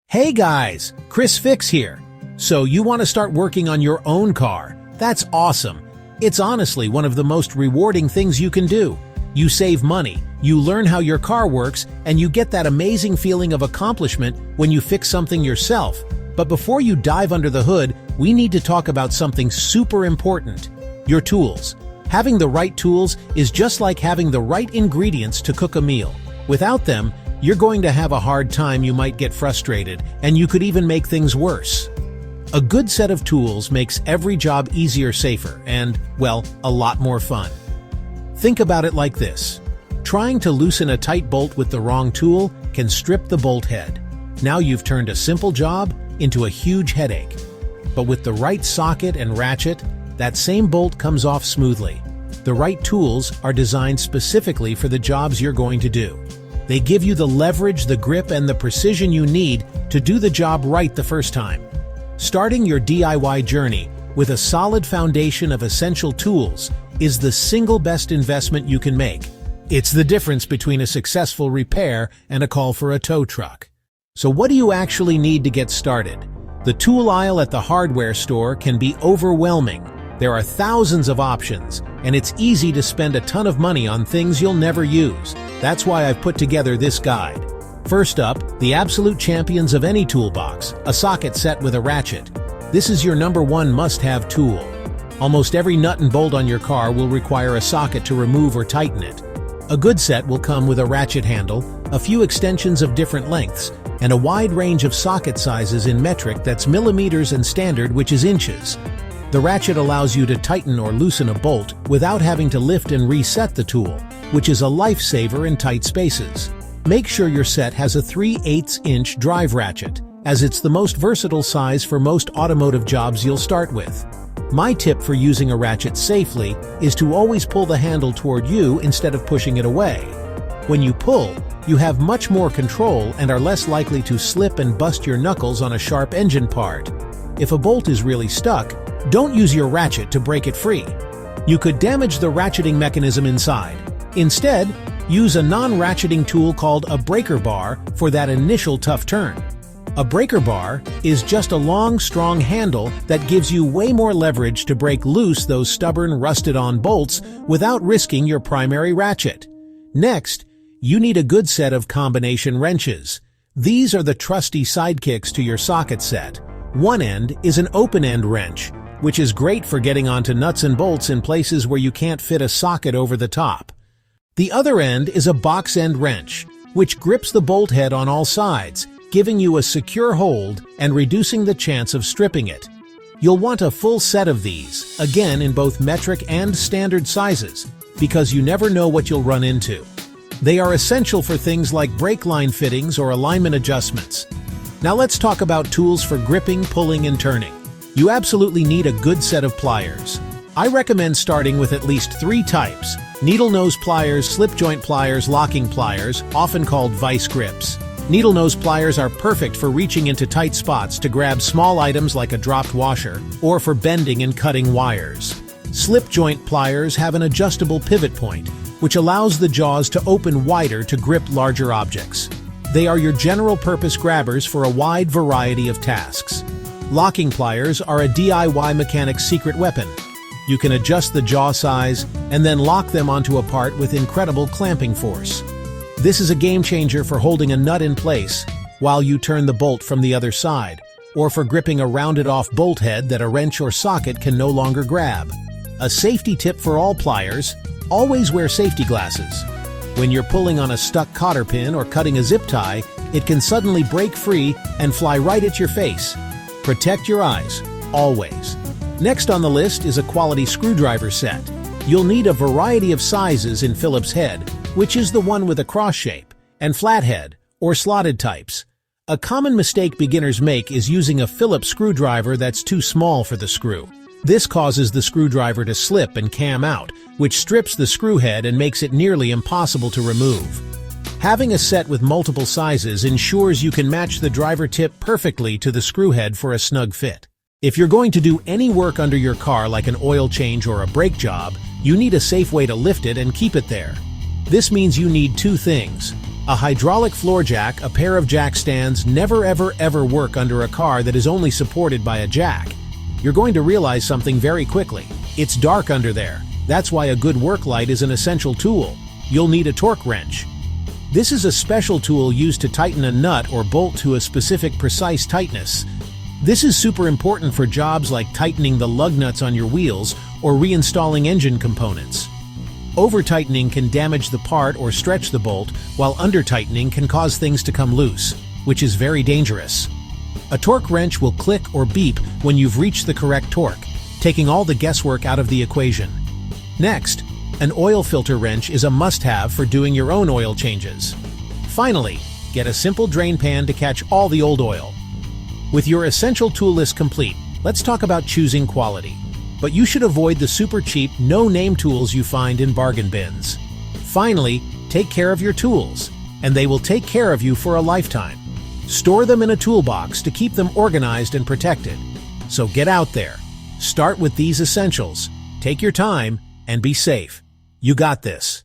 Hey guys, Chris Fix here. So you want to start working on your own car? That's awesome. It's honestly one of the most rewarding things you can do. You save money, you learn how your car works, and you get that amazing feeling of accomplishment when you fix something yourself. But before you dive under the hood, we need to talk about something super important: your tools. Having the right tools is just like having the right ingredients to cook a meal. Without them, you're going to have a hard time, you might get frustrated, and you could even make things worse. A good set of tools makes every job easier, safer, and, well, a lot more fun. Think about it like this. Trying to loosen a tight bolt with the wrong tool can strip the bolt head. Now you've turned a simple job into a huge headache. But with the right socket and ratchet, that same bolt comes off smoothly. The right tools are designed specifically for the jobs you're going to do. They give you the leverage, the grip, and the precision you need to do the job right the first time. Starting your DIY journey with a solid foundation of essential tools is the single best investment you can make. It's the difference between a successful repair and a call for a tow truck. So what do you actually need to get started? The tool aisle at the hardware store can be overwhelming. There are thousands of options, and it's easy to spend a ton of money on things you'll never use. That's why I've put together this guide. First up, the absolute champions of any toolbox, a socket set with a ratchet. This is your #1 must-have tool. Almost every nut and bolt on your car will require a socket to remove or tighten it. A good set will come with a ratchet handle, a few extensions of different lengths, and a wide range of socket sizes in metric, that's millimeters, and standard, which is inches. The ratchet allows you to tighten or loosen a bolt without having to lift and reset the tool, which is a lifesaver in tight spaces. Make sure your set has a 3/8" drive ratchet, as it's the most versatile size for most automotive jobs you'll start with. My tip for using a ratchet safely is to always pull the handle toward you instead of pushing it away. When you pull, you have much more control and are less likely to slip and bust your knuckles on a sharp engine part. If a bolt is really stuck, don't use your ratchet to break it free. You could damage the ratcheting mechanism inside. Instead, use a non-ratcheting tool called a breaker bar for that initial tough turn. A breaker bar is just a long, strong handle that gives you way more leverage to break loose those stubborn, rusted-on bolts without risking your primary ratchet. Next, you need a good set of combination wrenches. These are the trusty sidekicks to your socket set. One end is an open-end wrench, which is great for getting onto nuts and bolts in places where you can't fit a socket over the top. The other end is a box-end wrench, which grips the bolt head on all sides, giving you a secure hold and reducing the chance of stripping it. You'll want a full set of these, again in both metric and standard sizes, because you never know what you'll run into. They are essential for things like brake line fittings or alignment adjustments. Now let's talk about tools for gripping, pulling, and turning. You absolutely need a good set of pliers. I recommend starting with at least 3 types: needle nose pliers, slip joint pliers, locking pliers, often called vice grips. Needle nose pliers are perfect for reaching into tight spots to grab small items like a dropped washer, or for bending and cutting wires. Slip joint pliers have an adjustable pivot point, which allows the jaws to open wider to grip larger objects. They are your general-purpose grabbers for a wide variety of tasks. Locking pliers are a DIY mechanic's secret weapon. You can adjust the jaw size and then lock them onto a part with incredible clamping force. This is a game-changer for holding a nut in place while you turn the bolt from the other side, or for gripping a rounded-off bolt head that a wrench or socket can no longer grab. A safety tip for all pliers: always wear safety glasses. When you're pulling on a stuck cotter pin or cutting a zip tie, it can suddenly break free and fly right at your face. Protect your eyes, always. Next on the list is a quality screwdriver set. You'll need a variety of sizes in Phillips head, which is the one with a cross shape, and flathead, or slotted types. A common mistake beginners make is using a Phillips screwdriver that's too small for the screw. This causes the screwdriver to slip and cam out, which strips the screw head and makes it nearly impossible to remove. Having a set with multiple sizes ensures you can match the driver tip perfectly to the screw head for a snug fit. If you're going to do any work under your car like an oil change or a brake job, you need a safe way to lift it and keep it there. This means you need 2 things: A hydraulic floor jack, a pair of jack stands, never ever work under a car that is only supported by a jack. You're going to realize something very quickly. It's dark under there. That's why a good work light is an essential tool. You'll need a torque wrench. This is a special tool used to tighten a nut or bolt to a specific precise tightness. This is super important for jobs like tightening the lug nuts on your wheels or reinstalling engine components. Over-tightening can damage the part or stretch the bolt, while under-tightening can cause things to come loose, which is very dangerous. A torque wrench will click or beep when you've reached the correct torque, taking all the guesswork out of the equation. Next, an oil filter wrench is a must-have for doing your own oil changes. Finally, get a simple drain pan to catch all the old oil. With your essential tool list complete, let's talk about choosing quality. But you should avoid the super cheap, no-name tools you find in bargain bins. Finally, take care of your tools, and they will take care of you for a lifetime. Store them in a toolbox to keep them organized and protected. So get out there. Start with these essentials. Take your time and be safe. You got this.